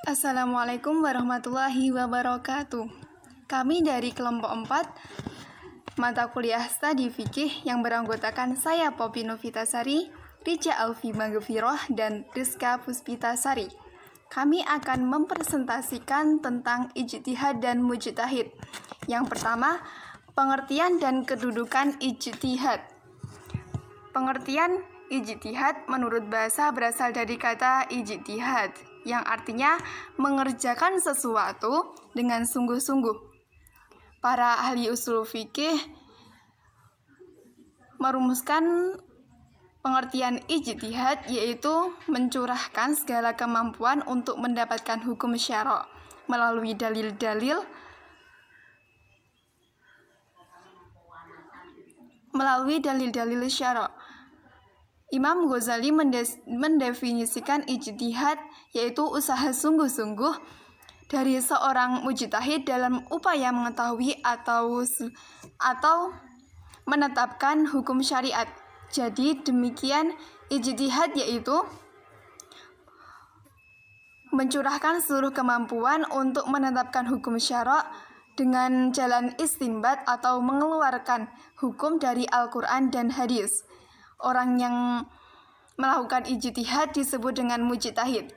Assalamualaikum warahmatullahi wabarakatuh. Kami dari kelompok 4 mata kuliah studi fikih yang beranggotakan saya Poppy Novitasari, Rica Alfi Maghfirah, dan Rizka Puspitasari. Kami akan mempresentasikan tentang ijtihad dan mujtahid. Yang pertama, pengertian dan kedudukan ijtihad. Pengertian ijtihad menurut bahasa berasal dari kata ijtihad, yang artinya mengerjakan sesuatu dengan sungguh-sungguh. Para ahli usul fikih merumuskan pengertian ijtihad yaitu mencurahkan segala kemampuan untuk mendapatkan hukum syara' melalui dalil-dalil syara'. Imam Ghazali mendefinisikan ijtihad yaitu usaha sungguh-sungguh dari seorang mujtahid dalam upaya mengetahui atau menetapkan hukum syariat. Jadi demikian, ijtihad yaitu mencurahkan seluruh kemampuan untuk menetapkan hukum syara' dengan jalan istinbat atau mengeluarkan hukum dari Al-Quran dan hadis. Orang yang melakukan ijtihad disebut dengan mujtahid.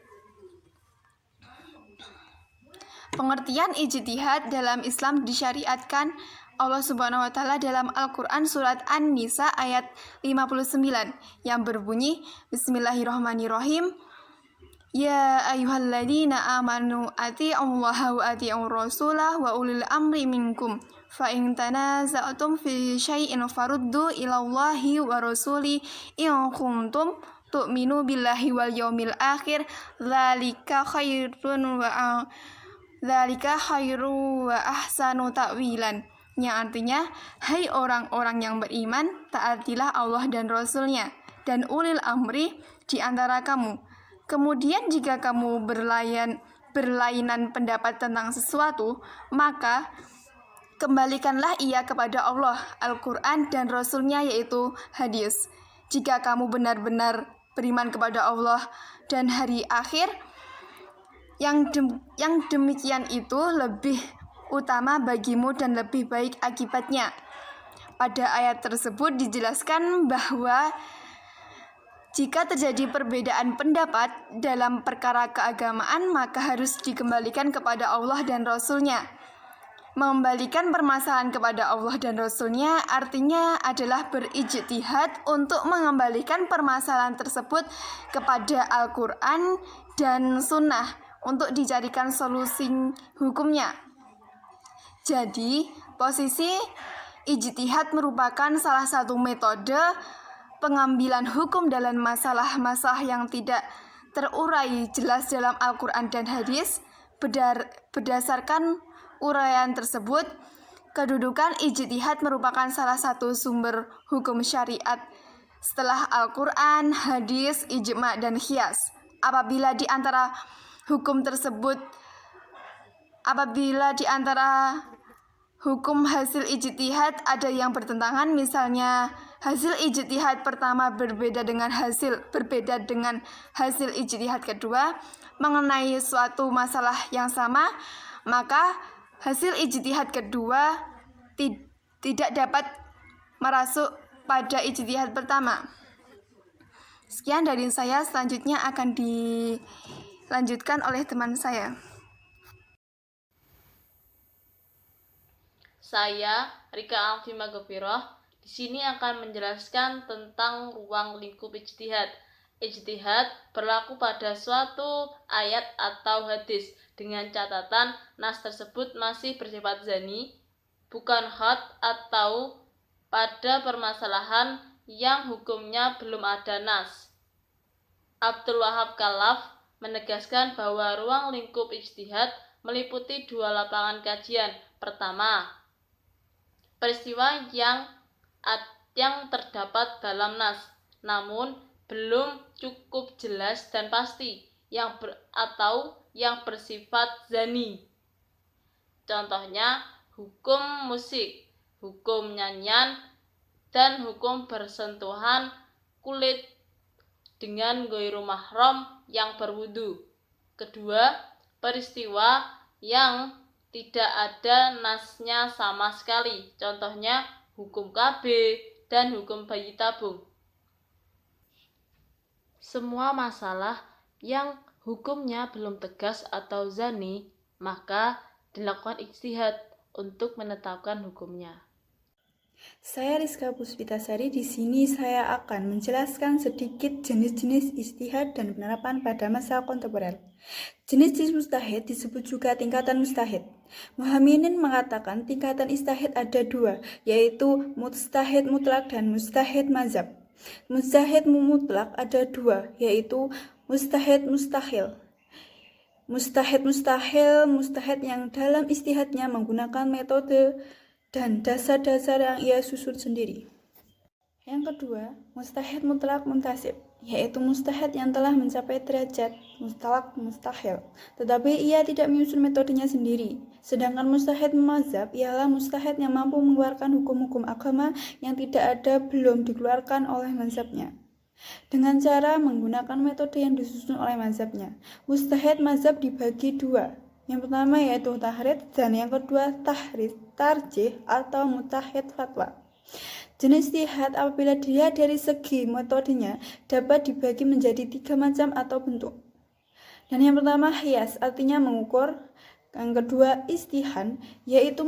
Pengertian ijtihad dalam Islam disyariatkan Allah Subhanahu wa taala dalam Al-Qur'an surat An-Nisa ayat 59 yang berbunyi Bismillahirrahmanirrahim. Ya ayyuhalladzina amanu atii'ullaha wa atii'ur rasulah wa ulil amri minkum. Fa in tanaza'tum fi syai'in faruddu ilallahi wa rasuli in kuntum tu'minu billahi wal yaumil akhir dzalika khairun wa ahsanu ta'wilan, yang artinya, hai orang-orang yang beriman, taatilah Allah dan Rasul-Nya dan ulil amri di antara kamu. Kemudian jika kamu berlainan pendapat tentang sesuatu, maka kembalikanlah ia kepada Allah, Al-Quran, dan Rasul-Nya yaitu hadis. Jika kamu benar-benar beriman kepada Allah dan hari akhir, yang demikian itu lebih utama bagimu dan lebih baik akibatnya. Pada ayat tersebut dijelaskan bahwa jika terjadi perbedaan pendapat dalam perkara keagamaan, maka harus dikembalikan kepada Allah dan Rasul-Nya. Mengembalikan permasalahan kepada Allah dan Rasul-Nya artinya adalah berijtihad untuk mengembalikan permasalahan tersebut kepada Al-Quran dan Sunnah untuk dicarikan solusi hukumnya. Jadi, posisi ijtihad merupakan salah satu metode pengambilan hukum dalam masalah-masalah yang tidak terurai jelas dalam Al-Quran dan hadis. Berdasarkan uraian tersebut, kedudukan ijtihad merupakan salah satu sumber hukum syariat setelah Al-Quran, hadis, ijma' dan qiyas. Apabila di antara hukum hasil ijtihad ada yang bertentangan, misalnya hasil ijtihad pertama berbeda dengan hasil ijtihad kedua mengenai suatu masalah yang sama, maka hasil ijtihad kedua tidak dapat merasuk pada ijtihad pertama. Sekian dari saya, selanjutnya akan dilanjutkan oleh teman saya. Saya, Rika Alfi Maghfirah, di sini akan menjelaskan tentang ruang lingkup ijtihad. Ijtihad berlaku pada suatu ayat atau hadis dengan catatan nas tersebut masih bersifat zani, bukan had, atau pada permasalahan yang hukumnya belum ada nas. Abdul Wahab Khalaf menegaskan bahwa ruang lingkup ijtihad meliputi dua lapangan kajian. Pertama, peristiwa yang terdapat dalam nas, namun belum cukup jelas dan pasti, atau yang bersifat zani. Contohnya, hukum musik, hukum nyanyian, dan hukum bersentuhan kulit dengan ghairu mahram yang berwudu. Kedua, peristiwa yang tidak ada nasnya sama sekali. Contohnya hukum KB dan hukum bayi tabung. Semua masalah yang hukumnya belum tegas atau zani, maka dilakukan ijtihad untuk menetapkan hukumnya. Saya Rizka Puspitasari. Di sini saya akan menjelaskan sedikit jenis-jenis ijtihad dan penerapan pada masa kontemporer. Jenis-jenis mustahid disebut juga tingkatan mustahid. Muhamminin mengatakan tingkatan ijtihad ada dua, yaitu mustahid mutlak dan mustahid mazhab. Mustahid mutlak ada dua, yaitu mustahid mustahil. Mustahid yang dalam ijtihadnya menggunakan metode dan dasar-dasar yang ia susun sendiri. Yang kedua, mustahid mutlak muntasib, yaitu mustahid yang telah mencapai derajat mutlak mustahil, tetapi ia tidak menyusun metodenya sendiri. Sedangkan mustahid mazhab ialah mustahid yang mampu mengeluarkan hukum-hukum agama yang tidak ada belum dikeluarkan oleh mazhabnya, dengan cara menggunakan metode yang disusun oleh mazhabnya. Mustahid mazhab dibagi dua. Yang pertama yaitu tahrid dan yang kedua tarjih atau mujtahid fatwa. Jenis ijtihad apabila dilihat dari segi metodenya dapat dibagi menjadi 3 macam atau bentuk. Dan yang pertama qiyas, artinya mengukur. Yang kedua istihan, yaitu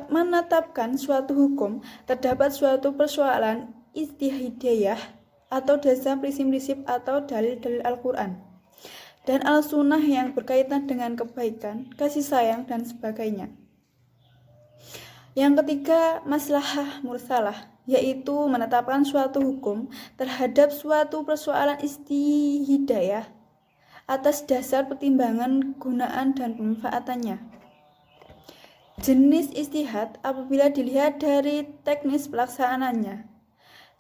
menetapkan suatu hukum terdapat suatu persoalan ijtihadiyah atau dasar prinsip-prinsip atau dalil-dalil Al-Quran dan al-sunnah yang berkaitan dengan kebaikan, kasih sayang, dan sebagainya. Yang ketiga, maslahah mursalah, yaitu menetapkan suatu hukum terhadap suatu persoalan ijtihadiyah atas dasar pertimbangan gunaan dan pemanfaatannya. Jenis ijtihad apabila dilihat dari teknis pelaksanaannya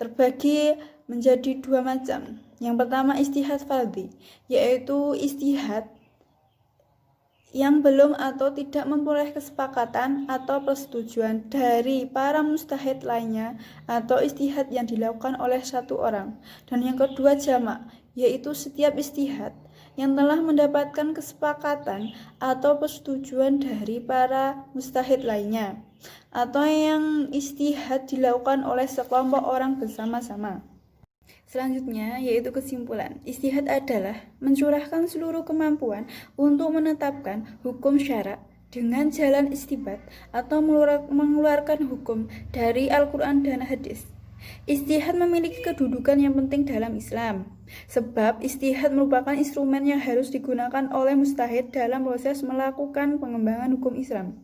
terbagi menjadi 2 macam. Yang pertama ijtihad fardhi, yaitu ijtihad yang belum atau tidak memperoleh kesepakatan atau persetujuan dari para mujtahid lainnya atau ijtihad yang dilakukan oleh satu orang. Dan yang kedua jamak, yaitu setiap ijtihad yang telah mendapatkan kesepakatan atau persetujuan dari para mujtahid lainnya atau yang ijtihad dilakukan oleh sekelompok orang bersama-sama. Selanjutnya yaitu kesimpulan. Ijtihad adalah mencurahkan seluruh kemampuan untuk menetapkan hukum syara dengan jalan istinbat atau mengeluarkan hukum dari Al-Quran dan hadis. Ijtihad memiliki kedudukan yang penting dalam Islam, sebab ijtihad merupakan instrumen yang harus digunakan oleh mujtahid dalam proses melakukan pengembangan hukum Islam.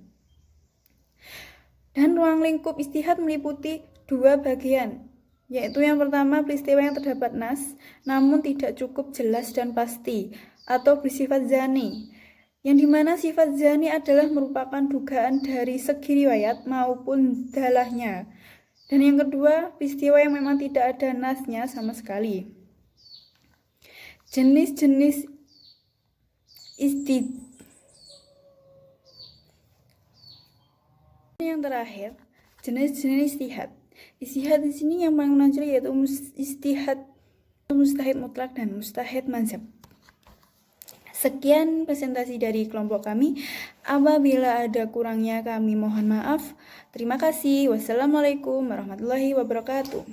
Dan ruang lingkup ijtihad meliputi 2 bagian, yaitu yang pertama peristiwa yang terdapat nas namun tidak cukup jelas dan pasti atau bersifat zani, yang dimana sifat zani adalah merupakan dugaan dari segi riwayat maupun dalahnya. Dan yang kedua peristiwa yang memang tidak ada nasnya sama sekali. Jenis-jenis ijtihad. Yang terakhir, jenis-jenis ijtihad. Ijtihad di sini yang paling menonjol yaitu ijtihad mustahid mutlak dan mustahid mazhab. Sekian presentasi dari kelompok kami. Apabila ada kurangnya kami mohon maaf. Terima kasih. Wassalamualaikum warahmatullahi wabarakatuh.